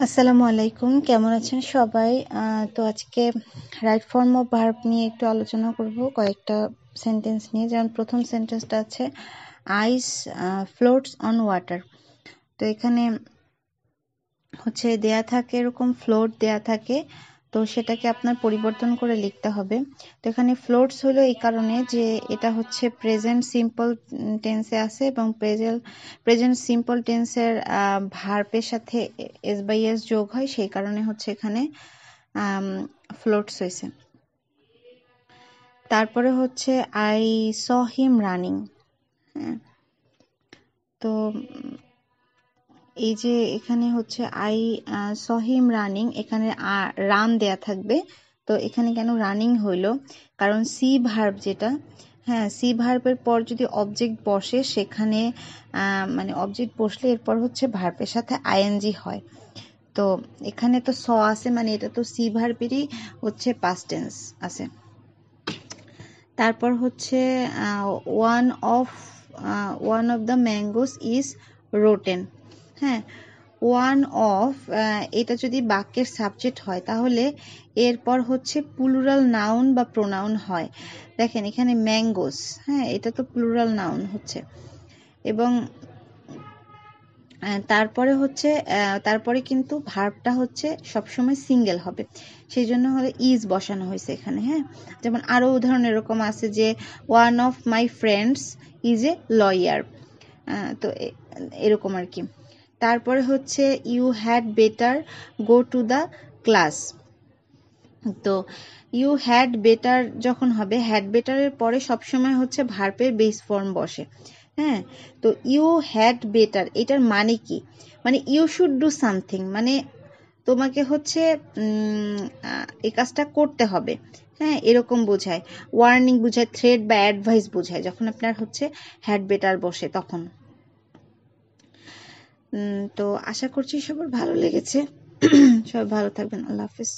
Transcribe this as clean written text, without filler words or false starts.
আসসালামু আলাইকুম, কেমন আছেন সবাই? তো আজকে রাইট ফর্ম অফ ভার্ব নিয়ে একটু আলোচনা করব, কয়েকটা সেন্টেন্স নিয়ে। যেমন প্রথম সেন্টেন্সটা আছে আইস ফ্লোটস অন ওয়াটার। তো এখানে হচ্ছে দেয়া থাকে এরকম ফ্লোট দেয়া থাকে, তো সেটাকে আপনার পরিবর্তন করে লিখতে হবে। তো এখানে ফ্লোটস হলো এই কারণে যে এটা হচ্ছে প্রেজেন্ট সিম্পল টেন্সে আছে এবং প্রেজেন্ট সিম্পল টেন্সের ভার্বের সাথে এস বাই এস যোগ হয়, সেই কারণে হচ্ছে এখানে ফ্লোটস হয়েছে। তারপরে হচ্ছে আই স হিম রানিং। হ্যাঁ, তো এই যে এখানে হচ্ছে আই স হিম রানিং, এখানে রান দেয়া থাকবে। তো এখানে কেন রানিং হইলো? কারণ সি ভার্ব যেটা, হ্যাঁ, সি ভার্বের পর যদি অবজেক্ট বসে সেখানে মানে অবজেক্ট বসলে এরপর হচ্ছে ভার্বের সাথে আইএনজি হয়। তো এখানে তো স আছে, মানে এটা তো সি ভার্বেরই হচ্ছে পাস্ট টেন্স আছে। তারপর হচ্ছে one of the mangoes is rotten. হ্যাঁ, ওয়ান অফ এটা যদি বাক্যের সাবজেক্ট হয় তাহলে এরপর হচ্ছে প্লুরাল নাউন বা প্রোনাউন হয়। দেখেন এখানে ম্যাঙ্গোস, হ্যাঁ, এটা তো প্লুরাল নাউন হচ্ছে। এবং তারপরে হচ্ছে তারপরে কিন্তু ভার্বটা হচ্ছে সবসময় সিঙ্গেল হবে, সেই জন্য হলে ইজ বসানো হয়েছে এখানে। হ্যাঁ, যেমন আরো উদাহরণ এরকম আছে যে one of my friends is a lawyer. তো এরকম আর কি। তারপরে হচ্ছে you had better go to the class. তো ইউ হ্যাড বেটার যখন হবে, হ্যাড বেটারের পরে সবসময় হচ্ছে ভার্বের বেস ফর্ম বসে। হ্যাঁ, তো ইউ হ্যাড বেটার এটার মানে কি? মানে ইউ শুড ডু সামথিং, মানে তোমাকে হচ্ছে এই কাজটা করতে হবে। হ্যাঁ, এরকম বোঝায়, ওয়ার্নিং বোঝায়, থ্রেট বা অ্যাডভাইস বোঝায় যখন আপনার হচ্ছে হ্যাড বেটার বসে তখন। তো আশা করছি সবার ভালো লেগেছে। সবাই ভালো থাকবেন, আল্লাহ হাফিজ।